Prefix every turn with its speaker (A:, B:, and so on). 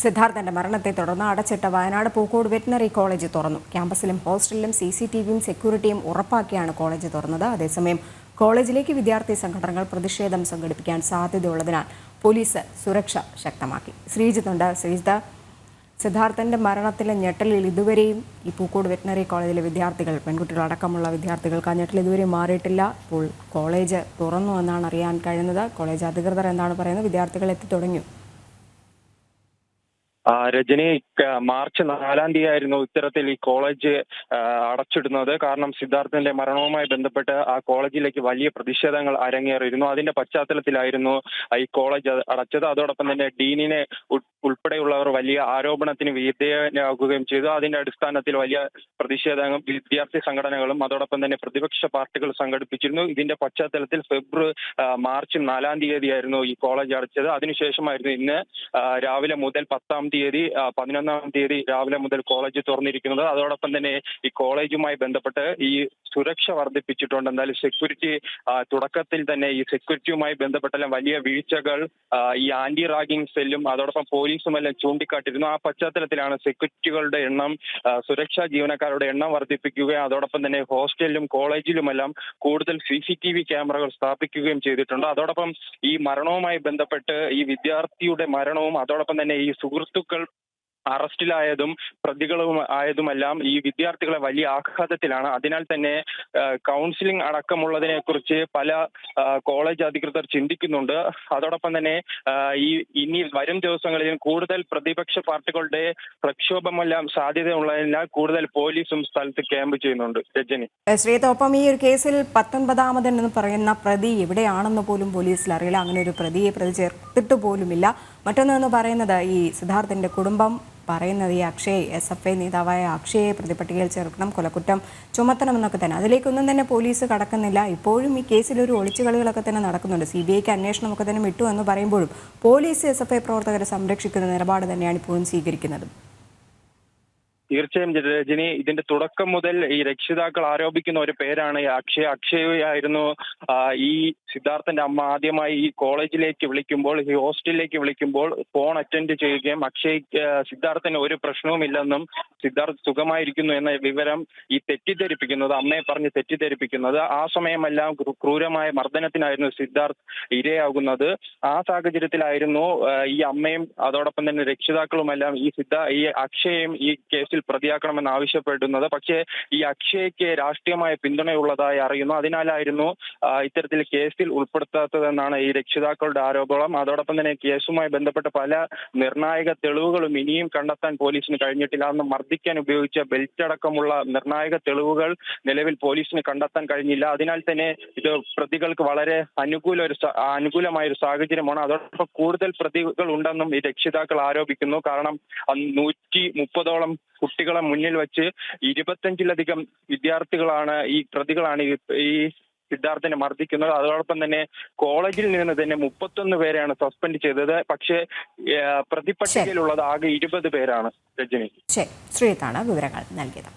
A: സിദ്ധാർത്ഥന്റെ മരണത്തെ തുടർന്ന് അടച്ചിട്ട വയനാട് പൂക്കോട് വെറ്റിനറി കോളേജ് തുറന്നു. ക്യാമ്പസിലും ഹോസ്റ്റലിലും CCTVയും സെക്യൂരിറ്റിയും ഉറപ്പാക്കിയാണ് കോളേജ് തുറന്നത്. അതേസമയം കോളേജിലേക്ക് വിദ്യാർത്ഥി സംഘടനകൾ പ്രതിഷേധം സംഘടിപ്പിക്കാൻ സാധ്യതയുള്ളതിനാൽ പോലീസ് സുരക്ഷ ശക്തമാക്കി. ശ്രീജിത്തുണ്ട്. ശ്രീജിത്ത്, സിദ്ധാർത്ഥന്റെ മരണത്തിലെ ഞെട്ടലിൽ ഇതുവരെയും ഈ പൂക്കോട് വെറ്റിനറി കോളേജിലെ വിദ്യാർത്ഥികൾ, പെൺകുട്ടികളടക്കമുള്ള വിദ്യാർത്ഥികൾക്ക് ആ ഞെട്ടൽ ഇതുവരെ മാറിയിട്ടില്ല. ഇപ്പോൾ കോളേജ് തുറന്നു എന്നാണ് അറിയാൻ കഴിയുന്നത്. കോളേജ് അധികൃതർ എന്താണ് പറയുന്നത്? വിദ്യാർത്ഥികൾ എത്തിത്തുടങ്ങിയോ?
B: രജനി, മാർച്ച് 4-ാം തീയതി ആയിരുന്നു ഇത്തരത്തിൽ ഈ കോളേജ് അടച്ചിടുന്നത്. കാരണം സിദ്ധാർത്ഥന്റെ മരണവുമായി ബന്ധപ്പെട്ട് ആ കോളേജിലേക്ക് വലിയ പ്രതിഷേധങ്ങൾ അരങ്ങേറിയിരുന്നു. അതിന്റെ പശ്ചാത്തലത്തിലായിരുന്നു ഈ കോളേജ് അടച്ചത്. അതോടൊപ്പം തന്നെ ഡീനിനെ ഉൾപ്പെടെയുള്ളവർ വലിയ ആരോപണത്തിന് വിധേയരാകുകയും ചെയ്തു. അതിന്റെ അടിസ്ഥാനത്തിൽ വലിയ പ്രതിഷേധങ്ങൾ വിദ്യാർത്ഥി സംഘടനകളും അതോടൊപ്പം തന്നെ പ്രതിപക്ഷ പാർട്ടികൾ സംഘടിപ്പിച്ചിരുന്നു. ഇതിന്റെ പശ്ചാത്തലത്തിൽ മാർച്ച് 4-ാം തീയതിയായിരുന്നു ഈ കോളേജ് അടച്ചത്. അതിനുശേഷമായിരുന്നു ഇന്ന് രാവിലെ മുതൽ 10-ാം തീയതി 11-ാം തീയതി രാവിലെ മുതൽ കോളേജ് തുറന്നിരിക്കുന്നത്. അതോടൊപ്പം തന്നെ ഈ കോളേജുമായി ബന്ധപ്പെട്ട് ഈ സുരക്ഷ വർദ്ധിപ്പിച്ചിട്ടുണ്ട്. എന്തായാലും സെക്യൂരിറ്റി തുടക്കത്തിൽ തന്നെ ഈ സെക്യൂരിറ്റിയുമായി ബന്ധപ്പെട്ടെല്ലാം വലിയ വീഴ്ചകൾ ഈ ആന്റി റാഗിംഗ് സെല്ലും അതോടൊപ്പം പോലീസും എല്ലാം ചൂണ്ടിക്കാട്ടിയിരുന്നു. ആ പശ്ചാത്തലത്തിലാണ് സെക്യൂരിറ്റികളുടെ എണ്ണം, സുരക്ഷാ ജീവനക്കാരുടെ എണ്ണം വർദ്ധിപ്പിക്കുകയും അതോടൊപ്പം തന്നെ ഹോസ്റ്റലിലും കോളേജിലുമെല്ലാം കൂടുതൽ CCTV ക്യാമറകൾ സ്ഥാപിക്കുകയും ചെയ്തിട്ടുണ്ട്. അതോടൊപ്പം ഈ മരണവുമായി ബന്ധപ്പെട്ട് ഈ വിദ്യാർത്ഥിയുടെ മരണവും അതോടൊപ്പം തന്നെ ഈ സുഹൃത്തുക്കൾ അറസ്റ്റിലായതും പ്രതികളും ആയതുമെല്ലാം ഈ വിദ്യാർത്ഥികളെ വലിയ ആഘാതത്തിലാണ്. അതിനാൽ തന്നെ കൗൺസിലിംഗ് അടക്കമുള്ളതിനെ കുറിച്ച് പല കോളേജ് അധികൃതർ ചിന്തിക്കുന്നുണ്ട്. അതോടൊപ്പം തന്നെ ഇനി വരും ദിവസങ്ങളിൽ കൂടുതൽ പ്രതിപക്ഷ പാർട്ടികളുടെ പ്രക്ഷോഭമെല്ലാം സാധ്യതയുള്ളതിനാൽ കൂടുതൽ പോലീസും സ്ഥലത്ത് ക്യാമ്പ് ചെയ്യുന്നുണ്ട്. രജനി,
A: ശ്രീതൊപ്പം ഈ ഒരു കേസിൽ 19-ാമതെന്ന് പറയുന്ന പ്രതി എവിടെയാണെന്ന് പോലും പോലീസിൽ അറിയില്ല. അങ്ങനെ ഒരു പ്രതിയെ പ്രതി ചേർത്തിട്ട് പോലുമില്ല. മറ്റൊന്നെന്ന് പറയുന്നത് ഈ സിദ്ധാർത്ഥന്റെ കുടുംബം പറയുന്നത് ഈ അക്ഷയ്, SFI നേതാവായ അക്ഷയെ പ്രതിപട്ടികയിൽ ചേർക്കണം, കൊലക്കുറ്റം ചുമത്തണമെന്നൊക്കെ തന്നെ. അതിലേക്കൊന്നും തന്നെ പോലീസ് കടക്കുന്നില്ല. ഇപ്പോഴും ഈ കേസിൽ ഒരു ഒളിച്ചുകളികളൊക്കെ തന്നെ നടക്കുന്നുണ്ട്. CBIക്ക് അന്വേഷണമൊക്കെ തന്നെ വിട്ടു എന്ന് പറയുമ്പോഴും പോലീസ് SFI പ്രവർത്തകരെ സംരക്ഷിക്കുന്ന നിലപാട് തന്നെയാണ് ഇപ്പോഴും സ്വീകരിക്കുന്നത്.
B: തീർച്ചയായും രജനി, ഇതിന്റെ തുടക്കം മുതൽ ഈ രക്ഷിതാക്കൾ ആരോപിക്കുന്ന ഒരു പേരാണ് അക്ഷയായിരുന്നു ഈ സിദ്ധാർത്ഥന്റെ അമ്മ ആദ്യമായി ഈ കോളേജിലേക്ക് വിളിക്കുമ്പോൾ, ഈ ഹോസ്റ്റലിലേക്ക് വിളിക്കുമ്പോൾ ഫോൺ അറ്റൻഡ് ചെയ്യുകയും സിദ്ധാർത്ഥന് ഒരു പ്രശ്നവുമില്ലെന്നും സിദ്ധാർത്ഥ് സുഖമായിരിക്കുന്നു എന്ന വിവരം ഈ തെറ്റിദ്ധരിപ്പിക്കുന്നത്, അമ്മയെ പറഞ്ഞ് തെറ്റിദ്ധരിപ്പിക്കുന്നത്. ആ സമയമെല്ലാം ക്രൂരമായ മർദ്ദനത്തിനായിരുന്നു സിദ്ധാർത്ഥ് ഇരയാകുന്നത്. ആ സാഹചര്യത്തിലായിരുന്നു ഈ അമ്മയും അതോടൊപ്പം തന്നെ രക്ഷിതാക്കളുമെല്ലാം ഈ അക്ഷയെയും ഈ കേസിൽ പ്രതിയാക്കണമെന്ന് ആവശ്യപ്പെടുന്നത്. പക്ഷേ ഈ അക്ഷയ്ക്ക് രാഷ്ട്രീയമായ പിന്തുണയുള്ളതായി അറിയുന്നു. അതിനാലായിരുന്നു ഇത്തരത്തിൽ കേസിൽ ഉൾപ്പെടുത്താത്തതെന്നാണ് ഈ രക്ഷിതാക്കളുടെ ആരോപണം. അതോടൊപ്പം തന്നെ കേസുമായി ബന്ധപ്പെട്ട പല നിർണായക തെളിവുകളും ഇനിയും കണ്ടെത്താൻ പോലീസിന് കഴിഞ്ഞിട്ടില്ല. അന്ന് മർദ്ദിക്കാൻ ഉപയോഗിച്ച ബെൽറ്റ് അടക്കമുള്ള നിർണായക തെളിവുകൾ നിലവിൽ പോലീസിന് കണ്ടെത്താൻ കഴിഞ്ഞില്ല. അതിനാൽ തന്നെ ഇത് പ്രതികൾക്ക് വളരെ അനുകൂലമായ ഒരു സാഹചര്യമാണ്. അതോടൊപ്പം കൂടുതൽ പ്രതികൾ ഉണ്ടെന്നും ഈ രക്ഷിതാക്കൾ ആരോപിക്കുന്നു. കാരണം 130ഓളം കുട്ടികളെ മുന്നിൽ വെച്ച് 25-ലധികം വിദ്യാർത്ഥികളാണ് പ്രതികളാണ് ഈ സിദ്ധാർത്ഥനെ മർദ്ദിക്കുന്നത്. അതോടൊപ്പം തന്നെ കോളേജിൽ നിന്ന് തന്നെ 31 പേരെയാണ് സസ്പെൻഡ് ചെയ്തത്. പക്ഷേ പ്രതിപട്ടികയിലുള്ളത് ആകെ 20 പേരാണ്. രജനി,
A: ശ്രീത്താണ് വിവരങ്ങൾ നൽകിയത്.